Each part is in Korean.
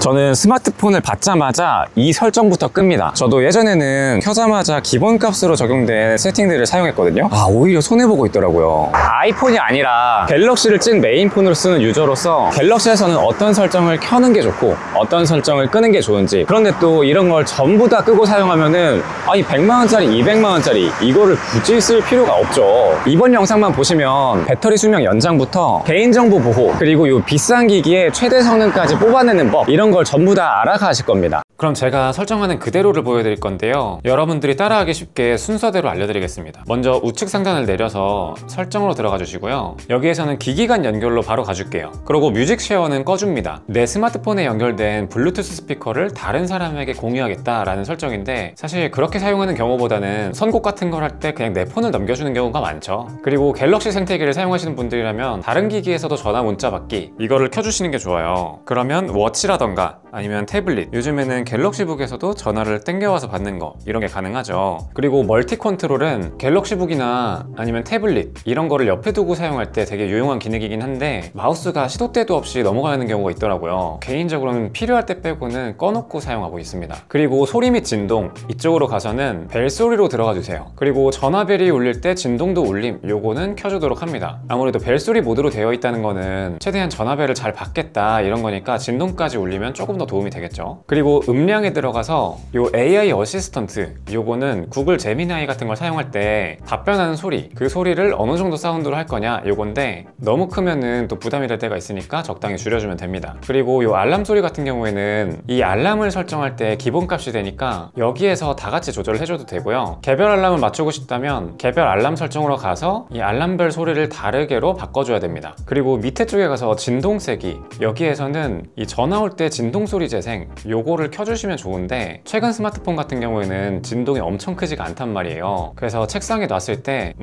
저는 스마트폰을 받자마자 이 설정부터 끕니다. 저도 예전에는 켜자마자 기본값으로 적용된 세팅들을 사용했거든요. 오히려 손해보고 있더라고요. 아이폰이 아니라 갤럭시를 찐 메인폰으로 쓰는 유저로서 갤럭시에서는 어떤 설정을 켜는 게 좋고 어떤 설정을 끄는 게 좋은지, 그런데 또 이런 걸 전부 다 끄고 사용하면은 아니 100만원짜리 200만원짜리 이거를 굳이 쓸 필요가 없죠. 이번 영상만 보시면 배터리 수명 연장부터 개인정보 보호, 그리고 이 비싼 기기의 최대 성능까지 뽑아내는 법, 이런 걸 전부 다 알아가실 겁니다. 그럼 제가 설정하는 그대로를 보여드릴 건데요, 여러분들이 따라하기 쉽게 순서대로 알려드리겠습니다. 먼저 우측 상단을 내려서 설정으로 들어가 주시고요, 여기에서는 기기 간 연결로 바로 가줄게요. 그리고 뮤직 쉐어는 꺼줍니다. 내 스마트폰에 연결된 블루투스 스피커를 다른 사람에게 공유하겠다라는 설정인데, 사실 그렇게 사용하는 경우보다는 선곡 같은 걸 할 때 그냥 내 폰을 넘겨주는 경우가 많죠. 그리고 갤럭시 생태계를 사용하시는 분들이라면 다른 기기에서도 전화 문자 받기, 이거를 켜주시는 게 좋아요. 그러면 워치라던가 아니면 태블릿, 요즘에는 갤럭시북에서도 전화를 땡겨와서 받는 거, 이런 게 가능하죠. 그리고 멀티 컨트롤은 갤럭시북이나 아니면 태블릿 이런 거를 옆에 두고 사용할 때 되게 유용한 기능이긴 한데, 마우스가 시도 때도 없이 넘어가는 경우가 있더라고요. 개인적으로는 필요할 때 빼고는 꺼놓고 사용하고 있습니다. 그리고 소리 및 진동, 이쪽으로 가서는 벨소리로 들어가 주세요. 그리고 전화벨이 울릴 때 진동도 울림, 요거는 켜주도록 합니다. 아무래도 벨소리 모드로 되어 있다는 거는 최대한 전화벨을 잘 받겠다 이런 거니까 진동까지 울리면 조금 더 도움이 되겠죠. 그리고 음량에 들어가서 요 AI 어시스턴트, 요거는 구글 제미나이 같은 걸 사용할 때 답변하는 소리, 그 소리를 어느 정도 사운드로 할 거냐 요건데, 너무 크면은 또 부담이 될 때가 있으니까 적당히 줄여주면 됩니다. 그리고 요 알람 소리 같은 경우에는 이 알람을 설정할 때 기본값이 되니까 여기에서 다 같이 조절을 해줘도 되고요, 개별 알람을 맞추고 싶다면 개별 알람 설정으로 가서 이 알람별 소리를 다르게로 바꿔줘야 됩니다. 그리고 밑에 쪽에 가서 진동 세기, 여기에서는 이 전화 올 때 진동 소리 재생, 요거를 켜주시면 좋은데, 최근 스마트폰 같은 경우에는 진동이 엄청 크지가 않단 말이에요. 그래서 책상에 놨을 때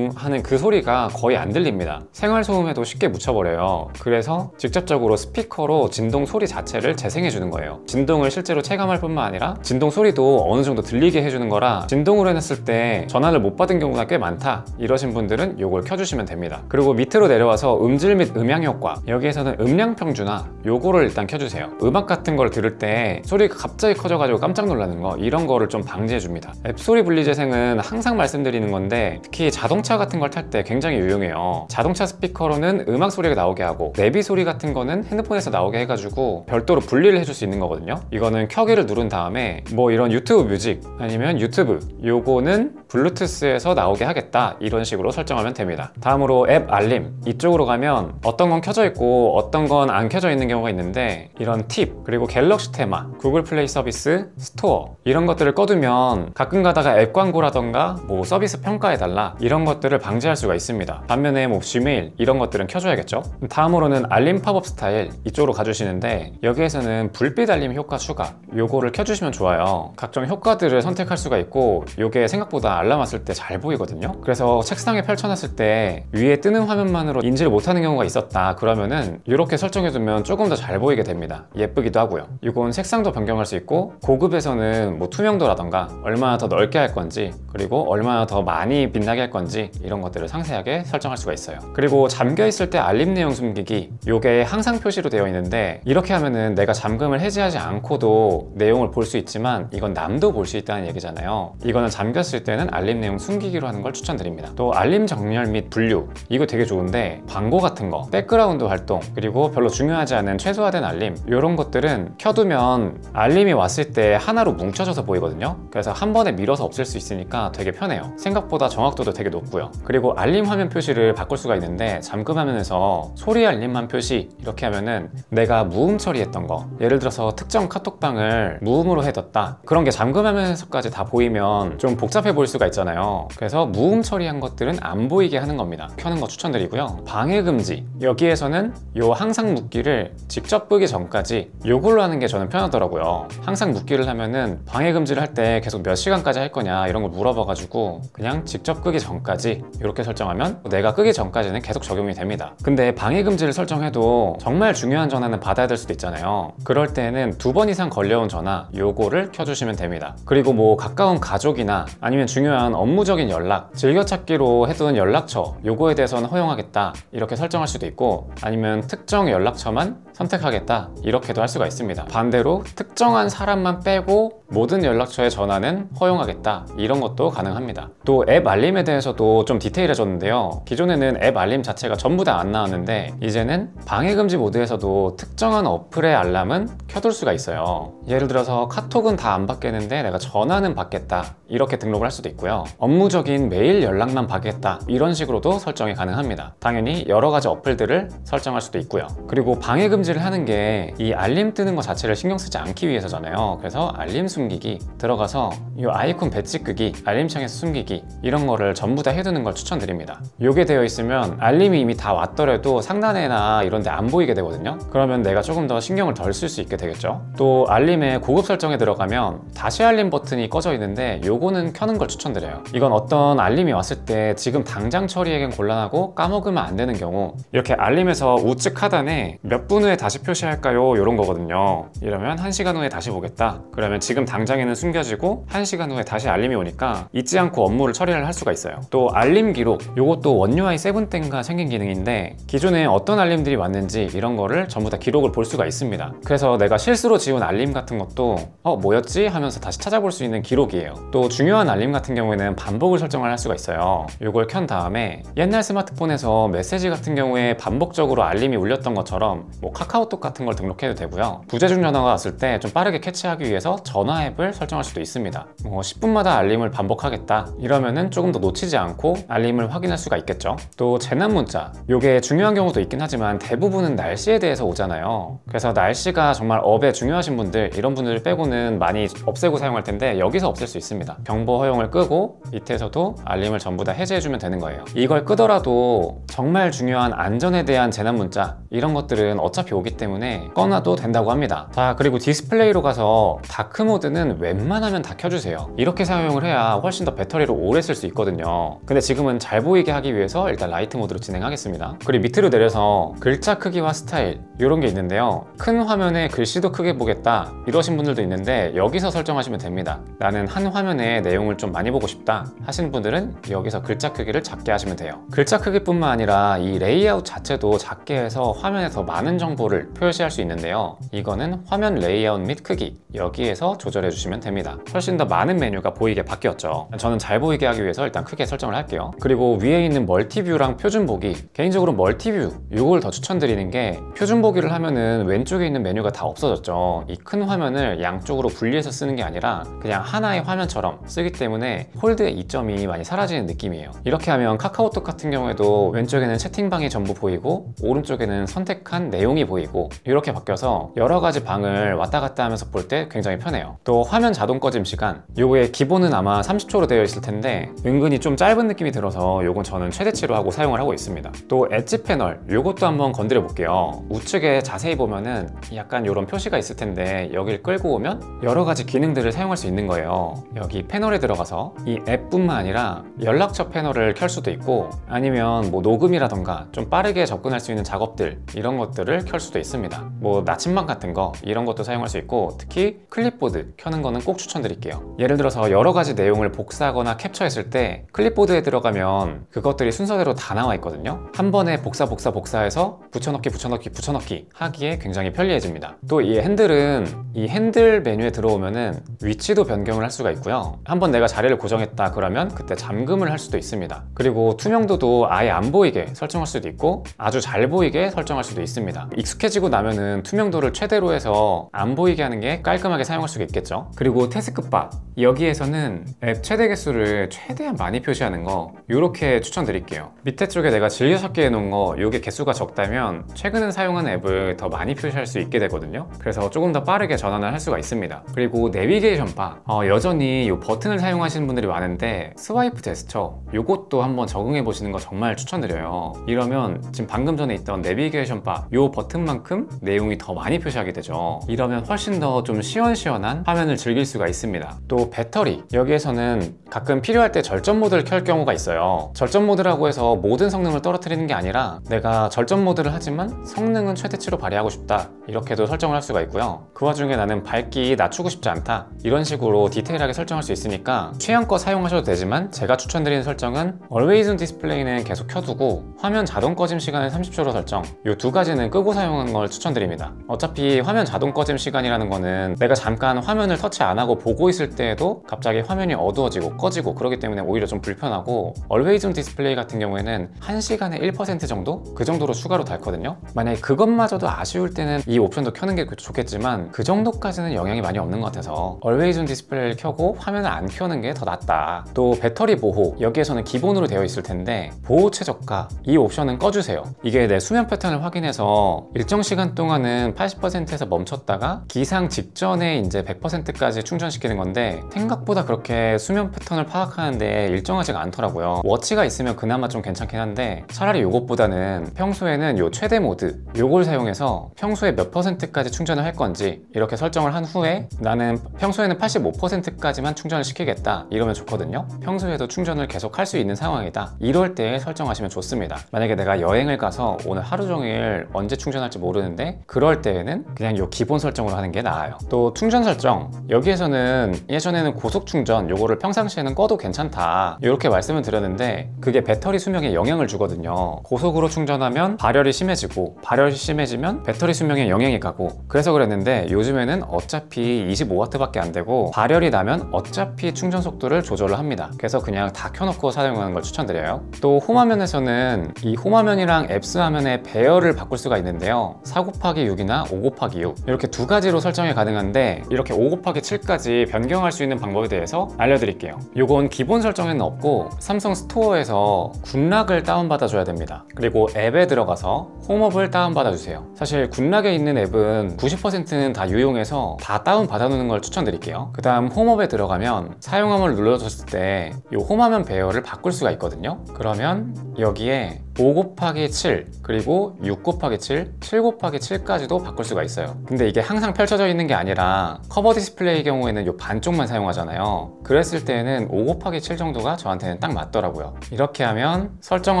하는 그 소리가 거의 안 들립니다. 생활소음에도 쉽게 묻혀버려요. 그래서 직접적으로 스피커로 진동 소리 자체를 재생해 주는 거예요. 진동을 실제로 체감할 뿐만 아니라 진동 소리도 어느 정도 들리게 해주는 거라, 진동으로 해놨을 때 전화를 못 받은 경우가 꽤 많다 이러신 분들은 요걸 켜주시면 됩니다. 그리고 밑으로 내려와서 음질 및 음향 효과, 여기에서는 음량 평준화, 요거를 일단 켜주세요. 음악 같은 걸 들을 때 소리가 갑자기 커져가지고 깜짝 놀라는 거, 이런 거를 좀 방지해줍니다. 앱소리 분리 재생은 항상 말씀드리는 건데, 특히 자동차 같은 걸 탈 때 굉장히 유용해요. 자동차 스피커로는 음악 소리가 나오게 하고, 내비 소리 같은 거는 핸드폰에서 나오게 해가지고 별도로 분리를 해줄 수 있는 거거든요. 이거는 켜기를 누른 다음에 뭐 이런 유튜브 뮤직 아니면 유튜브, 요거는 블루투스에서 나오게 하겠다 이런 식으로 설정하면 됩니다. 다음으로 앱 알림, 이쪽으로 가면 어떤 건 켜져 있고 어떤 건 안 켜져 있는 경우가 있는데, 이런 팁, 그리고 갤럭시 테마, 구글 플레이 서비스, 스토어, 이런 것들을 꺼두면 가끔 가다가 앱 광고라던가 뭐 서비스 평가해달라 이런 것들을 방지할 수가 있습니다. 반면에 뭐 지메일 이런 것들은 켜줘야겠죠. 다음으로는 알림 팝업 스타일, 이쪽으로 가주시는데, 여기에서는 불빛 알림 효과 추가, 요거를 켜주시면 좋아요. 각종 효과들을 선택할 수가 있고, 요게 생각보다 알람 왔을 때 잘 보이거든요. 그래서 책상에 펼쳐놨을 때 위에 뜨는 화면만으로 인지를 못하는 경우가 있었다 그러면은 이렇게 설정해두면 조금 더 잘 보이게 됩니다. 예쁘기도 하고요. 이건 색상도 변경할 수 있고, 고급에서는 뭐 투명도라던가 얼마나 더 넓게 할 건지, 그리고 얼마나 더 많이 빛나게 할 건지, 이런 것들을 상세하게 설정할 수가 있어요. 그리고 잠겨 있을 때 알림 내용 숨기기, 요게 항상 표시로 되어 있는데, 이렇게 하면은 내가 잠금을 해제하지 않고도 내용을 볼 수 있지만 이건 남도 볼 수 있다는 얘기잖아요. 이거는 잠겼을 때는 알림 내용 숨기기로 하는 걸 추천드립니다. 또 알림 정렬 및 분류, 이거 되게 좋은데, 광고 같은 거, 백그라운드 활동, 그리고 별로 중요하지 않은 최소화된 알림, 이런 것들은 켜두면 알림이 왔을 때 하나로 뭉쳐져서 보이거든요. 그래서 한 번에 밀어서 없앨 수 있으니까 되게 편해요. 생각보다 정확도도 되게 높고요. 그리고 알림 화면 표시를 바꿀 수가 있는데, 잠금 화면에서 소리 알림만 표시, 이렇게 하면은 내가 무음 처리했던 거, 예를 들어서 특정 카톡방을 무음으로 해뒀다, 그런 게 잠금 화면에서까지 다 보이면 좀 복잡해 보일 수가 있잖아요. 그래서 무음 처리한 것들은 안 보이게 하는 겁니다. 켜는 거 추천드리고요. 방해 금지, 여기에서는 요 항상 묶기를 직접 끄기 전까지 요걸로 하는 게 저는 편하더라고요. 항상 묶기를 하면은 방해 금지를 할 때 계속 몇 시간까지 할 거냐 이런 걸 물어봐가지고, 그냥 직접 끄기 전까지 이렇게 설정하면 내가 끄기 전까지는 계속 적용이 됩니다. 근데 방해 금지를 설정해도 정말 중요한 전화는 받아야 될 수도 있잖아요. 그럴 때는 2번 이상 걸려온 전화, 요거를 켜주시면 됩니다. 그리고 뭐 가까운 가족이나 아니면 중요한 업무적인 연락, 즐겨찾기로 해둔 연락처, 요거에 대해서는 허용하겠다 이렇게 설정할 수도 있고, 아니면 특정 연락처만 선택하겠다 이렇게도 할 수가 있습니다. 반대로 특정한 사람만 빼고 모든 연락처에 전화는 허용하겠다 이런 것도 가능합니다. 또 앱 알림에 대해서도 좀 디테일해졌는데요. 기존에는 앱 알림 자체가 전부 다 안 나왔는데 이제는 방해금지 모드에서도 특정한 어플의 알람은 켜둘 수가 있어요. 예를 들어서 카톡은 다 안 받겠는데 내가 전화는 받겠다 이렇게 등록을 할 수도 있고요. 업무적인 메일 연락만 받겠다 이런 식으로도 설정이 가능합니다. 당연히 여러 가지 어플들을 설정할 수도 있고요. 그리고 방해금지를 하는 게 이 알림 뜨는 것 자체를 신경 쓰지 않기 위해서잖아요. 그래서 알림 숨기기 들어가서 이 아이콘 배지 끄기, 알림창에서 숨기기 이런 거를 전부 다 해두는 걸 추천드립니다. 이게 되어 있으면 알림이 이미 다 왔더라도 상단에나 이런 데 안 보이게 되거든요. 그러면 내가 조금 더 신경을 덜 쓸 수 있게 되겠죠. 또 알림의 고급 설정에 들어가면 다시 알림 버튼이 꺼져 있는데 요거는 켜는 걸 추천드려요. 이건 어떤 알림이 왔을 때 지금 당장 처리하기엔 곤란하고 까먹으면 안 되는 경우 이렇게 알림에서 우측 하단에 몇 분 후에 다시 표시할까요? 이런 거거든요. 이러면 1시간 후에 다시 보겠다. 그러면 지금 당장에는 숨겨지고 1시간 후에 다시 알림이 오니까 잊지 않고 업무를 처리를 할 수가 있어요. 또 알림 기록, 요것도 원UI 7 때인가 생긴 기능인데 기존에 어떤 알림들이 왔는지 이런 거를 전부 다 기록을 볼 수가 있습니다. 그래서 내가 실수로 지운 알림 같은 것도 뭐였지? 하면서 다시 찾아볼 수 있는 기록이에요. 또 중요한 알림 같은 경우에는 반복을 설정을 할 수가 있어요. 요걸 켠 다음에 옛날 스마트폰에서 메시지 같은 경우에 반복적으로 알림이 울렸던 것처럼 뭐 카카오톡 같은 걸 등록해도 되고요. 부재중 전화가 왔을 때 좀 빠르게 캐치하기 위해서 전화 앱을 설정할 수도 있습니다. 뭐 10분마다 알림을 반복하겠다 이러면은 조금 더 놓치지 않고 알림을 확인할 수가 있겠죠. 또 재난 문자, 요게 중요한 경우도 있긴 하지만 대부분은 날씨에 대해서 오잖아요. 그래서 날씨가 정말 업에 중요하신 분들 이런 분들 빼고는 많이 없애고 사용할 텐데 여기서 없앨 수 있습니다. 경보 허용을 끄고 밑에서도 알림을 전부 다 해제해주면 되는 거예요. 이걸 끄더라도 정말 중요한 안전에 대한 재난 문자 이런 것들은 어차피 오기 때문에 꺼놔도 된다고 합니다. 자, 그리고 디스플레이로 가서 다크 모드는 웬만하면 다 켜주세요. 이렇게 사용을 해야 훨씬 더 배터리를 오래 쓸 수 있거든요. 근데 지금은 잘 보이게 하기 위해서 일단 라이트 모드로 진행하겠습니다. 그리고 밑으로 내려서 글자 크기와 스타일 이런 게 있는데요. 큰 화면에 글씨도 크게 보겠다 이러신 분들도 있는데 여기서 설정하시면 됩니다. 나는 한 화면에 내용을 좀 많이 보고 싶다 하시는 분들은 여기서 글자 크기를 작게 하시면 돼요. 글자 크기뿐만 아니라 이 레이아웃 자체도 작게 해서 화면에 더 많은 정보를 표시할 수 있는데요. 이거는 화면 레이아웃 및 크기 여기에서 조절해 주시면 됩니다. 훨씬 더 많은 메뉴가 보이게 바뀌었죠. 저는 잘 보이게 하기 위해서 일단 크게 설정을 할게요. 그리고 위에 있는 멀티뷰랑 표준 보기, 개인적으로 멀티뷰 이걸 더 추천드리는 게 표준 보기를 하면은 왼쪽에 있는 메뉴가 다 없어졌죠. 이 큰 화면을 양쪽으로 분리해서 쓰는 게 아니라 그냥 하나의 화면처럼 쓰기 때문에 홀드의 이점이 많이 사라지는 느낌이에요. 이렇게 하면 카카오톡 같은 경우에도 왼쪽에는 채팅방이 전부 보이고 오른쪽에는 선택한 내용이 보이고 이렇게 바뀌어서 여러 가지 방을 왔다 갔다 하면서 볼 때 굉장히 편해요. 또 화면 자동 꺼짐 시간, 요거의 기본은 아마 30초로 되어 있을 텐데 은근히 좀 짧은 느낌이 들어서 요건 저는 최대치로 하고 사용을 하고 있습니다. 또 엣지 패널, 요것도 한번 건드려 볼게요. 우측에 자세히 보면은 약간 요런 표시가 있을 텐데 여길 끌고 오면 여러 가지 기능들을 사용할 수 있는 거예요. 여기 패널에 들어가서 이 앱뿐만 아니라 연락처 패널을 켤 수도 있고 아니면 뭐 녹음이라던가 좀 빠르게 접근할 수 있는 작업들 이런 것들을 켤 수도 있습니다. 뭐 나침반 같은 거 이런 것도 사용할 수 있고 특히 클립보드 켜는 거는 꼭 추천드릴게요. 예를 들어서 여러 가지 내용을 복사하거나 캡처했을 때 클립보드에 들어가면 그것들이 순서대로 다 나와 있거든요. 한 번에 복사해서 붙여넣기 하기에 굉장히 편리해집니다. 또 이 핸들은 이 핸들 메뉴에 들어오면은 위치도 변경을 할 수가 있고요. 한번 내가 자리를 고정했다 그러면 그때 잠금을 할 수도 있습니다. 그리고 투명도도 아예 안 보이게 설정할 수도 있고 아주 잘 보이게 설정할 수도 있습니다. 익숙해지고 나면은 투명도를 최대로 해서 안 보이게 하는 게 깔끔하게 사용할 수가 있겠죠. 그리고 태스크바, 여기에서는 앱 최대 개수를 최대한 많이 표시하는 거 이렇게 추천드릴게요. 밑에 쪽에 내가 즐겨찾기 해놓은 거 이게 개수가 적다면 최근에 사용하는 앱을 더 많이 표시할 수 있게 되거든요. 그래서 조금 더 빠르게 전환을 할 수가 있습니다. 그리고 내비게이션 바, 여전히 이 버튼을 사용하시는 분들이 많은데 스와이프 제스처 이것도 한번 적응해 보시는 거 정말 추천드려요. 이러면 지금 방금 전에 있던 내비게이션 바 이 버튼만큼 내용이 더 많이 표시하게 되죠. 이러면 훨씬 더 좀 시원시원한 화면을 즐길 수가 있습니다. 또 배터리, 여기에서는 가끔 필요할 때 절전 모드를 켤 경우가 있어요. 절전 모드라고 해서 모든 성능을 떨어뜨리는 게 아니라 내가 절전 모드를 하지만 성능은 최대치로 발휘하고 싶다 이렇게도 설정을 할 수가 있고요. 그 와중에 만약에 나는 밝기 낮추고 싶지 않다 이런 식으로 디테일하게 설정할 수 있으니까 취향껏 사용하셔도 되지만 제가 추천드리는 설정은 Always on Display는 계속 켜두고 화면 자동 꺼짐 시간을 30초로 설정, 이 두 가지는 끄고 사용하는 걸 추천드립니다. 어차피 화면 자동 꺼짐 시간이라는 거는 내가 잠깐 화면을 터치 안 하고 보고 있을 때에도 갑자기 화면이 어두워지고 꺼지고 그러기 때문에 오히려 좀 불편하고, Always on Display 같은 경우에는 1시간에 1% 정도? 그 정도로 추가로 닳거든요. 만약에 그것마저도 아쉬울 때는 이 옵션도 켜는 게 좋겠지만 그 정도까지는 영향이 많이 없는 것 같아서 Always on Display를 켜고 화면을 안 켜는 게 더 낫다. 또 배터리 보호, 여기에서는 기본으로 되어 있을 텐데 보호 최저가 이 옵션은 꺼주세요. 이게 내 수면 패턴을 확인해서 일정 시간 동안은 80%에서 멈췄다가 기상 직전에 이제 100%까지 충전시키는 건데 생각보다 그렇게 수면 패턴을 파악하는데 일정하지가 않더라고요. 워치가 있으면 그나마 좀 괜찮긴 한데 차라리 이것보다는 평소에는 요 최대 모드 요걸 사용해서 평소에 몇 %까지 충전을 할 건지 이렇게 설정을 한 후에 나는 평소에는 85%까지만 충전을 시키겠다 이러면 좋거든요. 평소에도 충전을 계속 할 수 있는 상황이다 이럴 때 설정하시면 좋습니다. 만약에 내가 여행을 가서 오늘 하루 종일 언제 충전할지 모르는데 그럴 때에는 그냥 요 기본 설정으로 하는 게 나아요. 또 충전 설정, 여기에서는 예전에는 고속 충전 요거를 평상시에는 꺼도 괜찮다 이렇게 말씀을 드렸는데 그게 배터리 수명에 영향을 주거든요. 고속으로 충전하면 발열이 심해지고 발열이 심해지면 배터리 수명에 영향이 가고, 그래서 그랬는데 요즘에는 어차피 25W밖에 안 되고 발열이 나면 어차피 충전 속도를 조절을 합니다. 그래서 그냥 다 켜놓고 사용하는 걸 추천드려요. 또 홈화면에서는 이 홈화면이랑 앱스 화면의 배열을 바꿀 수가 있는데요, 4곱하기6이나 5곱하기6 이렇게 두 가지로 설정이 가능한데 이렇게 5곱하기7까지 변경할 수 있는 방법에 대해서 알려드릴게요. 요건 기본 설정에는 없고 삼성 스토어에서 굿락을 다운받아 줘야 됩니다. 그리고 앱에 들어가서 홈업을 다운받아 주세요. 사실 굿락에 있는 앱은 90%는 다 유용해서 다 다운받아 놓는 걸 추천드릴게요. 그 다음 홈업에 들어가면 사용함을 눌러줬을 때 이 홈화면 배열을 바꿀 수가 있거든요. 그러면 여기에 5곱하기7 그리고 6곱하기7, 7곱하기7까지도 바꿀 수가 있어요. 근데 이게 항상 펼쳐져 있는 게 아니라 커버 디스플레이 경우에는 이 반쪽만 사용하잖아요. 그랬을 때는 5곱하기7 정도가 저한테는 딱 맞더라고요. 이렇게 하면 설정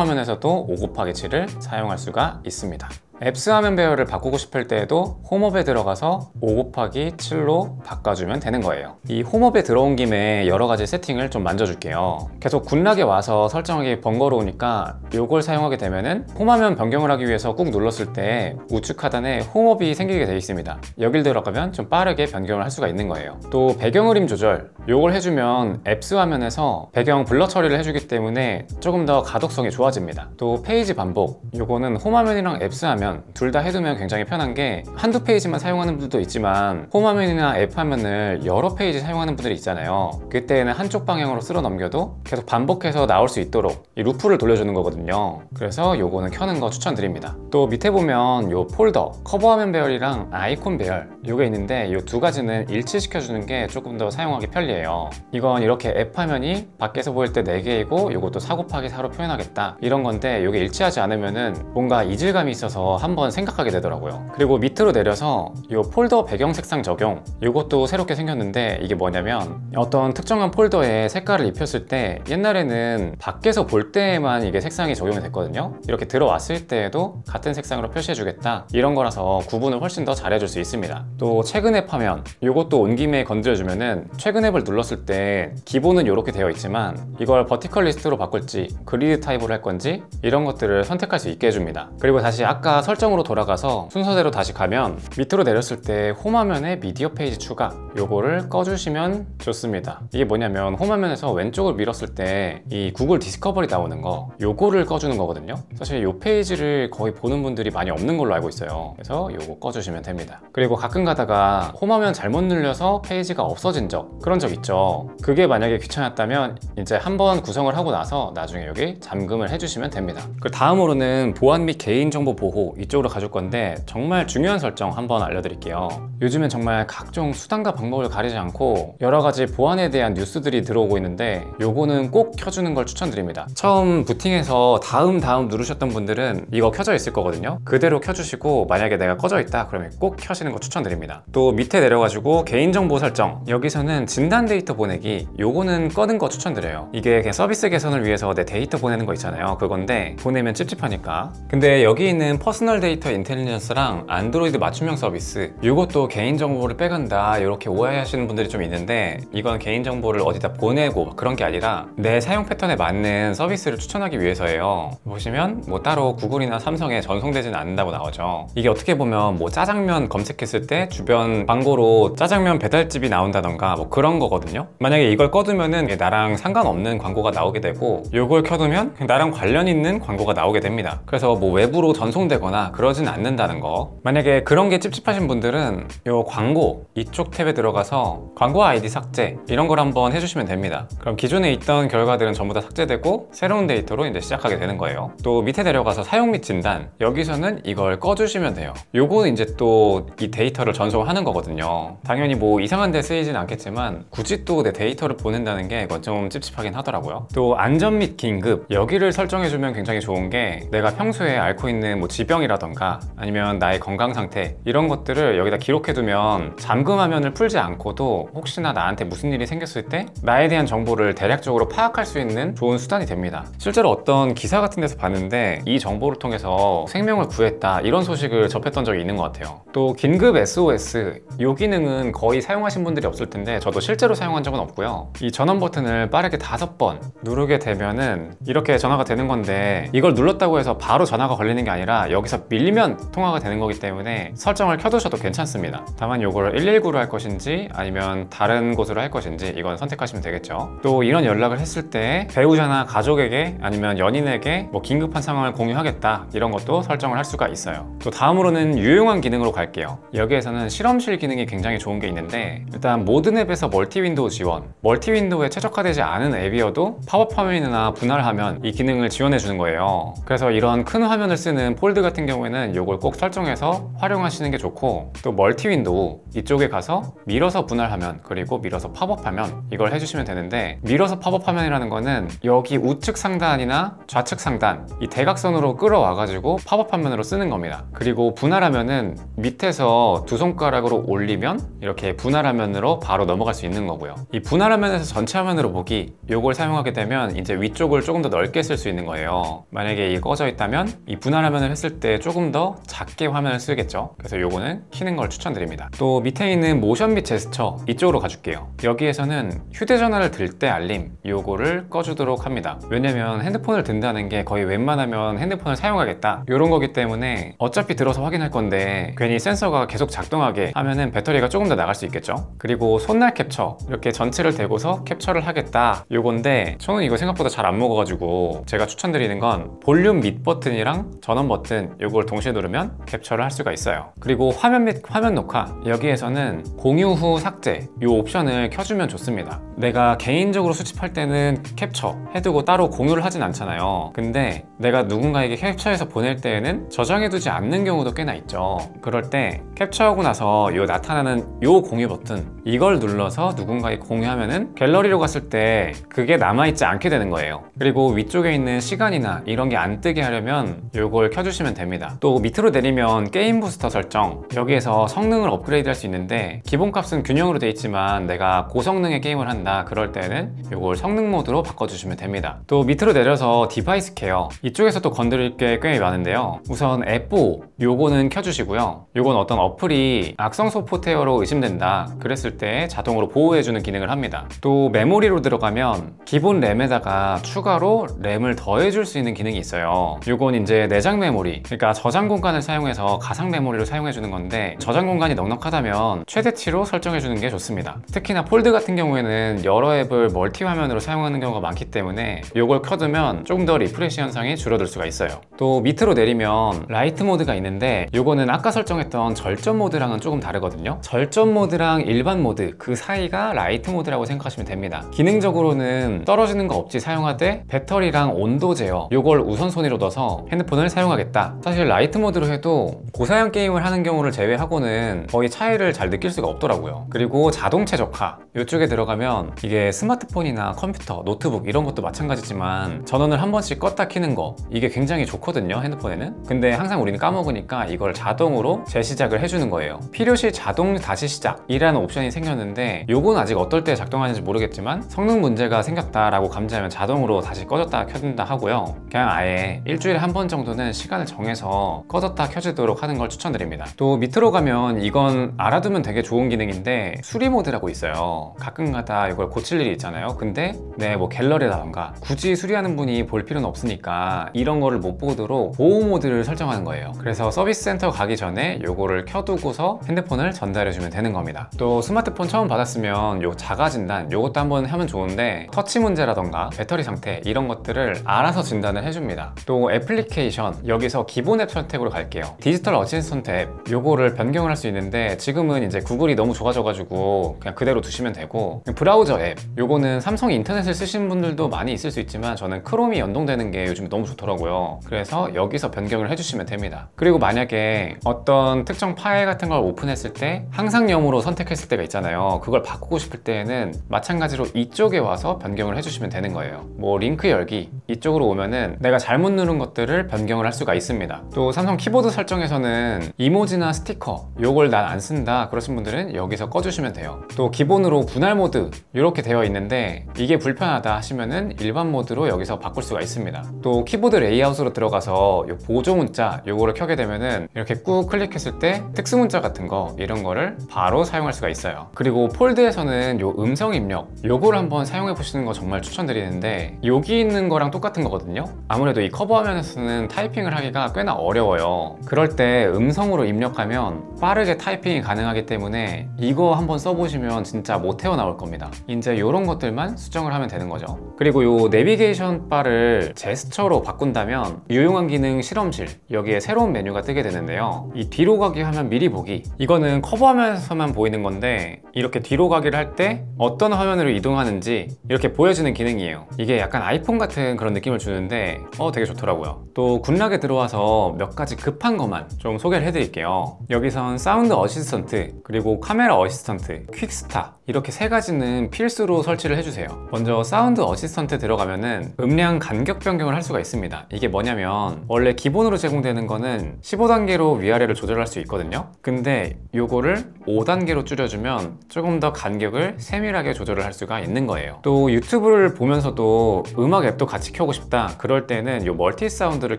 화면에서도 5곱하기7을 사용할 수가 있습니다. 앱스 화면 배열을 바꾸고 싶을 때에도 홈업에 들어가서 5곱하기7로 바꿔주면 되는 거예요. 이 홈업에 들어온 김에 여러 가지 세팅을 좀 만져줄게요. 계속 굿락에 와서 설정하기 번거로우니까 이걸 사용하게 되면은 홈화면 변경을 하기 위해서 꾹 눌렀을 때 우측 하단에 홈업이 생기게 되어 있습니다. 여길 들어가면 좀 빠르게 변경을 할 수가 있는 거예요. 또 배경 흐림 조절, 이걸 해주면 앱스 화면에서 배경 블러 처리를 해주기 때문에 조금 더 가독성이 좋아집니다. 또 페이지 반복, 이거는 홈화면이랑 앱스 화면 둘 다 해두면 굉장히 편한 게 한두 페이지만 사용하는 분들도 있지만 홈화면이나 앱 화면을 여러 페이지 사용하는 분들이 있잖아요. 그때는 한쪽 방향으로 쓸어 넘겨도 계속 반복해서 나올 수 있도록 이 루프를 돌려주는 거거든요. 그래서 요거는 켜는 거 추천드립니다. 또 밑에 보면 요 폴더, 커버 화면 배열이랑 아이콘 배열 요게 있는데 요 두 가지는 일치시켜주는 게 조금 더 사용하기 편리해요. 이건 이렇게 앱 화면이 밖에서 보일 때 4개이고 요것도 4곱하기4로 표현하겠다 이런 건데 요게 일치하지 않으면은 뭔가 이질감이 있어서 한번 생각하게 되더라고요. 그리고 밑으로 내려서 이 폴더 배경 색상 적용, 이것도 새롭게 생겼는데 이게 뭐냐면 어떤 특정한 폴더에 색깔을 입혔을 때 옛날에는 밖에서 볼 때에만 이게 색상이 적용이 됐거든요. 이렇게 들어왔을 때에도 같은 색상으로 표시해 주겠다 이런 거라서 구분을 훨씬 더 잘해줄 수 있습니다. 또 최근 앱 화면, 이것도 온 김에 건드려 주면은 최근 앱을 눌렀을 때 기본은 이렇게 되어 있지만 이걸 버티컬 리스트로 바꿀지 그리드 타입으로 할 건지 이런 것들을 선택할 수 있게 해줍니다. 그리고 다시 아까 설정으로 돌아가서 순서대로 다시 가면 밑으로 내렸을 때 홈화면에 미디어 페이지 추가, 요거를 꺼주시면 좋습니다. 이게 뭐냐면 홈화면에서 왼쪽을 밀었을 때 이 구글 디스커버리 나오는 거 요거를 꺼주는 거거든요. 사실 요 페이지를 거의 보는 분들이 많이 없는 걸로 알고 있어요. 그래서 요거 꺼주시면 됩니다. 그리고 가끔 가다가 홈화면 잘못 눌려서 페이지가 없어진 그런 적 있죠. 그게 만약에 귀찮았다면 이제 한번 구성을 하고 나서 나중에 여기 잠금을 해주시면 됩니다. 그 다음으로는 보안 및 개인정보 보호 이쪽으로 가줄 건데 정말 중요한 설정 한번 알려드릴게요. 요즘엔 정말 각종 수단과 방법을 가리지 않고 여러 가지 보안에 대한 뉴스들이 들어오고 있는데 요거는 꼭 켜주는 걸 추천드립니다. 처음 부팅해서 다음 누르셨던 분들은 이거 켜져 있을 거거든요. 그대로 켜주시고 만약에 내가 꺼져 있다 그러면 꼭 켜시는 거 추천드립니다. 또 밑에 내려가지고 개인정보 설정, 여기서는 진단 데이터 보내기 요거는 꺼는 거 추천드려요. 이게 그냥 서비스 개선을 위해서 내 데이터 보내는 거 있잖아요. 그건데 보내면 찝찝하니까. 근데 여기 있는 퍼스널 퍼스널 데이터 인텔리전스랑 안드로이드 맞춤형 서비스, 이것도 개인정보를 빼간다 이렇게 오해하시는 분들이 좀 있는데, 이건 개인정보를 어디다 보내고 그런 게 아니라 내 사용 패턴에 맞는 서비스를 추천하기 위해서예요. 보시면 뭐 따로 구글이나 삼성에 전송되지는 않는다고 나오죠. 이게 어떻게 보면 뭐 짜장면 검색했을 때 주변 광고로 짜장면 배달집이 나온다던가 뭐 그런 거거든요. 만약에 이걸 꺼두면은 나랑 상관없는 광고가 나오게 되고, 이걸 켜두면 나랑 관련 있는 광고가 나오게 됩니다. 그래서 뭐 외부로 전송되거나 그러진 않는다는 거. 만약에 그런 게 찝찝하신 분들은 요 광고 이쪽 탭에 들어가서 광고 아이디 삭제 이런 걸 한번 해주시면 됩니다. 그럼 기존에 있던 결과들은 전부 다 삭제되고 새로운 데이터로 이제 시작하게 되는 거예요. 또 밑에 내려가서 사용 및 진단, 여기서는 이걸 꺼주시면 돼요. 요거는 이제 또 이 데이터를 전송하는 거거든요. 당연히 뭐 이상한 데 쓰이진 않겠지만 굳이 또 내 데이터를 보낸다는 게 이건 좀 찝찝하긴 하더라고요. 또 안전 및 긴급, 여기를 설정해주면 굉장히 좋은 게, 내가 평소에 앓고 있는 뭐 지병이라던가 아니면 나의 건강 상태 이런 것들을 여기다 기록해두면 잠금 화면을 풀지 않고도 혹시나 나한테 무슨 일이 생겼을 때 나에 대한 정보를 대략적으로 파악할 수 있는 좋은 수단이 됩니다. 실제로 어떤 기사 같은 데서 봤는데 이 정보를 통해서 생명을 구했다 이런 소식을 접했던 적이 있는 것 같아요. 또 긴급 SOS, 이 기능은 거의 사용하신 분들이 없을 텐데 저도 실제로 사용한 적은 없고요. 이 전원 버튼을 빠르게 5번 누르게 되면은 이렇게 전화가 되는 건데, 이걸 눌렀다고 해서 바로 전화가 걸리는 게 아니라 여기서 밀리면 통화가 되는 거기 때문에 설정을 켜두셔도 괜찮습니다. 다만 이걸 119로 할 것인지 아니면 다른 곳으로 할 것인지 이건 선택하시면 되겠죠. 또 이런 연락을 했을 때 배우자나 가족에게 아니면 연인에게 뭐 긴급한 상황을 공유하겠다 이런 것도 설정을 할 수가 있어요. 또 다음으로는 유용한 기능으로 갈게요. 여기에서는 실험실 기능이 굉장히 좋은 게 있는데, 일단 모든 앱에서 멀티 윈도우 지원, 멀티 윈도우에 최적화되지 않은 앱이어도 팝업 화면이나 분할 화면 이 기능을 지원해 주는 거예요. 그래서 이런 큰 화면을 쓰는 폴드 같은 경우에는 이걸 꼭 설정해서 활용하시는 게 좋고, 또 멀티 윈도우 이쪽에 가서 밀어서 분할 화면 그리고 밀어서 팝업 화면 이걸 해주시면 되는데, 밀어서 팝업 화면이라는 거는 여기 우측 상단이나 좌측 상단 이 대각선으로 끌어와 가지고 팝업 화면으로 쓰는 겁니다. 그리고 분할 화면은 밑에서 두 손가락으로 올리면 이렇게 분할 화면으로 바로 넘어갈 수 있는 거고요. 이 분할 화면에서 전체 화면으로 보기, 요걸 사용하게 되면 이제 위쪽을 조금 더 넓게 쓸 수 있는 거예요. 만약에 이게 꺼져 있다면 이 분할 화면을 했을 때 조금 더 작게 화면을 쓰겠죠. 그래서 요거는 키는 걸 추천드립니다. 또 밑에 있는 모션 및 제스처 이쪽으로 가줄게요. 여기에서는 휴대전화를 들 때 알림 요거를 꺼주도록 합니다. 왜냐면 핸드폰을 든다는 게 거의 웬만하면 핸드폰을 사용하겠다 이런 거기 때문에 어차피 들어서 확인할 건데 괜히 센서가 계속 작동하게 하면은 배터리가 조금 더 나갈 수 있겠죠. 그리고 손날 캡처, 이렇게 전체를 대고서 캡처를 하겠다 요건데, 저는 이거 생각보다 잘 안 먹어가지고 제가 추천드리는 건 볼륨 밑 버튼이랑 전원 버튼 요걸 동시에 누르면 캡처를 할 수가 있어요. 그리고 화면 및 화면 녹화, 여기에서는 공유 후 삭제 요 옵션을 켜주면 좋습니다. 내가 개인적으로 수집할 때는 캡처 해두고 따로 공유를 하진 않잖아요. 근데 내가 누군가에게 캡처해서 보낼 때에는 저장해두지 않는 경우도 꽤나 있죠. 그럴 때 캡처하고 나서 요 나타나는 요 공유 버튼 이걸 눌러서 누군가에게 공유하면은 갤러리로 갔을 때 그게 남아있지 않게 되는 거예요. 그리고 위쪽에 있는 시간이나 이런 게 안 뜨게 하려면 요걸 켜주시면 됩니다. 또 밑으로 내리면 게임 부스터 설정, 여기에서 성능을 업그레이드 할 수 있는데 기본값은 균형으로 돼 있지만 내가 고성능의 게임을 한다 그럴 때는 요걸 성능 모드로 바꿔주시면 됩니다. 또 밑으로 내려서 디바이스 케어, 이쪽에서 또 건드릴 게 꽤 많은데요. 우선 앱 보호 요거는 켜주시고요. 요건 어떤 어플이 악성 소프트웨어로 의심된다 그랬을 때 자동으로 보호해주는 기능을 합니다. 또 메모리로 들어가면 기본 램에다가 추가로 램을 더해줄 수 있는 기능이 있어요. 요건 이제 내장 메모리, 그러니까 저장 공간을 사용해서 가상 메모리를 사용해주는 건데, 저장 공간이 넉넉하다면 최대치로 설정해주는 게 좋습니다. 특히나 폴드 같은 경우에는 여러 앱을 멀티 화면으로 사용하는 경우가 많기 때문에 요걸 켜두면 조금 더 리프레시 현상이 줄어들 수가 있어요. 또 밑으로 내리면 라이트 모드가 있는데, 요거는 아까 설정했던 절전 모드랑은 조금 다르거든요. 절전 모드랑 일반 모드 그 사이가 라이트 모드라고 생각하시면 됩니다. 기능적으로는 떨어지는 거 없이 사용하되 배터리랑 온도 제어 요걸 우선순위로 둬서 핸드폰을 사용하겠다. 사실 라이트 모드로 해도 고사양 게임을 하는 경우를 제외하고는 거의 차이를 잘 느낄 수가 없더라고요. 그리고 자동 최적화 이쪽에 들어가면 이게 스마트폰이나 컴퓨터, 노트북 이런 것도 마찬가지지만 전원을 한 번씩 껐다 켜는 거 이게 굉장히 좋거든요, 핸드폰에는. 근데 항상 우리는 까먹으니까 이걸 자동으로 재시작을 해주는 거예요. 필요시 자동 다시 시작이라는 옵션이 생겼는데, 요건 아직 어떨 때 작동하는지 모르겠지만 성능 문제가 생겼다라고 감지하면 자동으로 다시 꺼졌다 켜진다 하고요. 그냥 아예 일주일에 한 번 정도는 시간을 정해서 정해서 꺼졌다 켜지도록 하는 걸 추천드립니다. 또 밑으로 가면 이건 알아두면 되게 좋은 기능인데 수리 모드라고 있어요. 가끔가다 이걸 고칠 일이 있잖아요. 근데 뭐 갤러리라던가 굳이 수리하는 분이 볼 필요는 없으니까 이런 거를 못 보도록 보호 모드를 설정하는 거예요. 그래서 서비스 센터 가기 전에 요거를 켜두고서 핸드폰을 전달해주면 되는 겁니다. 또 스마트폰 처음 받았으면 요 자가 진단 요것도 한번 하면 좋은데 터치 문제라던가 배터리 상태 이런 것들을 알아서 진단을 해줍니다. 또 애플리케이션 여기서 기본 앱 선택으로 갈게요. 디지털 어시스턴트 앱 요거를 변경을 할 수 있는데 지금은 이제 구글이 너무 좋아져가지고 그냥 그대로 두시면 되고, 브라우저 앱 요거는 삼성 인터넷을 쓰시는 분들도 많이 있을 수 있지만 저는 크롬이 연동되는 게 요즘 너무 좋더라고요. 그래서 여기서 변경을 해주시면 됩니다. 그리고 만약에 어떤 특정 파일 같은 걸 오픈했을 때 항상염으로 선택했을 때가 있잖아요. 그걸 바꾸고 싶을 때에는 마찬가지로 이쪽에 와서 변경을 해주시면 되는 거예요. 뭐 링크 열기 이쪽으로 오면은 내가 잘못 누른 것들을 변경을 할 수가 있습니다. 또 삼성 키보드 설정에서는 이모지나 스티커 요걸 난 안 쓴다 그러신 분들은 여기서 꺼주시면 돼요. 또 기본으로 분할 모드 이렇게 되어 있는데 이게 불편하다 하시면은 일반 모드로 여기서 바꿀 수가 있습니다. 또 키보드 레이아웃으로 들어가서 요 보조 문자 요거를 켜게 되면은 이렇게 꾹 클릭했을 때 특수 문자 같은 거 이런 거를 바로 사용할 수가 있어요. 그리고 폴드에서는 요 음성 입력 요거를 한번 사용해 보시는 거 정말 추천드리는데 여기 있는 거랑 똑같은 거거든요. 아무래도 이 커버 화면에서는 타이핑을 하기가 꽤나 어려워요. 그럴 때 음성으로 입력하면 빠르게 타이핑이 가능하기 때문에 이거 한번 써보시면 진짜 못 태어나올 겁니다. 이제 이런 것들만 수정을 하면 되는 거죠. 그리고 요 내비게이션 바를 제스처로 바꾼다면 유용한 기능 실험실 여기에 새로운 메뉴가 뜨게 되는데요. 이 뒤로 가기 하면 미리 보기 이거는 커버 화면에서만 보이는 건데 이렇게 뒤로 가기를 할 때 어떤 화면으로 이동하는지 이렇게 보여지는 기능이에요. 이게 약간 아이폰 같은 그런 느낌을 주는데 되게 좋더라고요. 또 굿락에 들어와서 몇 가지 급한 것만 좀 소개를 해드릴게요. 여기선 사운드 어시스턴트 그리고 카메라 어시스턴트, 퀵스타 이렇게 세 가지는 필수로 설치를 해주세요. 먼저 사운드 어시스턴트 들어가면은 음량 간격 변경을 할 수가 있습니다. 이게 뭐냐면 원래 기본으로 제공되는 거는 15단계로 위아래를 조절할 수 있거든요. 근데 요거를 5단계로 줄여주면 조금 더 간격을 세밀하게 조절을 할 수가 있는 거예요. 또 유튜브를 보면서도 음악 앱도 같이 켜고 싶다 그럴 때는 요 멀티 사운드를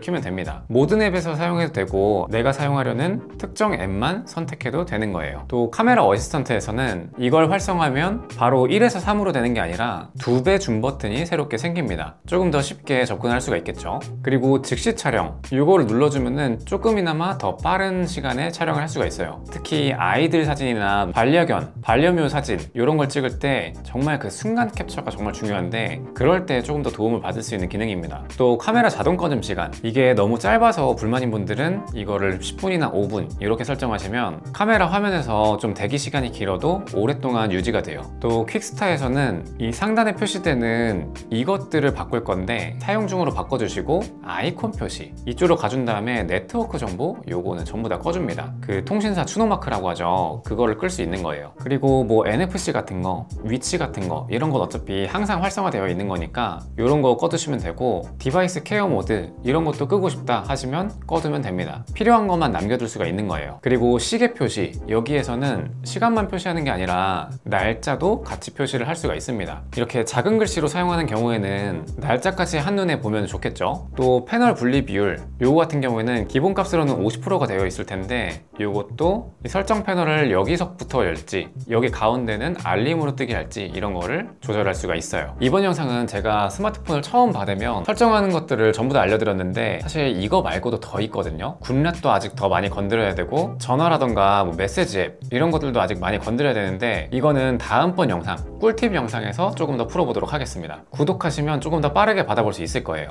켜면 됩니다. 모든 앱에서 사용해도 되고 내가 사용하려는 특정 앱만 선택해도 되는 거예요. 또 카메라 어시스턴트에서는 이걸 활성화하면 바로 1에서 3으로 되는 게 아니라 2배 줌 버튼이 새롭게 생깁니다. 조금 더 쉽게 접근할 수가 있겠죠. 그리고 즉시 촬영 이거를 눌러주면은 조금이나마 더 빠른 시간에 촬영을 할 수가 있어요. 특히 아이들 사진이나 반려견, 반려묘 사진 이런 걸 찍을 때 정말 그 순간 캡처가 정말 중요한데 그럴 때 조금 더 도움을 받을 수 있는 기능입니다. 또 카메라 자동 꺼짐 시간 이게 너무 짧아서 불만인 분들은 이거를 10분이나 5분 이렇게 설정하시면 카메라 화면에서 좀 대기 시간이 길어도 오랫동안 유지가 돼요. 또 퀵스타에서는 이 상단에 표시되는 이것들을 바꿀 건데 사용 중으로 바꿔주시고 아이콘 표시 이쪽으로 가준 다음에 네트워크 정보 요거는 전부 다 꺼줍니다. 그 통신사 추노마크라고 하죠. 그거를 끌 수 있는 거예요. 그리고 뭐 NFC 같은 거, 위치 같은 거 이런 건 어차피 항상 활성화되어 있는 거니까 이런 거 꺼두시면 되고 디바이스 케어 모드 이런 것도 끄고 싶다 하시면 꺼두면 됩니다. 필요한 것만 남겨둘 수가 있는 거예요. 그리고 시계 표시 여기에서는 시간만 표시하는 게 아니라 날짜도 같이 표시를 할 수가 있습니다. 이렇게 작은 글씨로 사용하는 경우에는 날짜까지 한눈에 보면 좋겠죠. 또 패널 분리 비율 요거 같은 경우에는 기본 값으로는 50%가 되어 있을 텐데 요것도 이 설정 패널을 여기서부터 열지 여기 가운데는 알림으로 뜨게 할지 이런 거를 조절할 수가 있어요. 이번 영상은 제가 스마트폰을 처음 받으면 설정하는 것들을 전부 다 알려드렸는데 사실 이거 말고도 더 있거든요. 굿낫도 아직 더 많이 건드려야 되고 전화라던가 뭐 메시지 앱 이런 것들도 아직 많이 건드려야 되는데 이거는 다음번 영상 꿀팁 영상에서 조금 더 풀어보도록 하겠습니다. 구독하시면 조금 더 빠르게 받아볼 수 있을 거예요.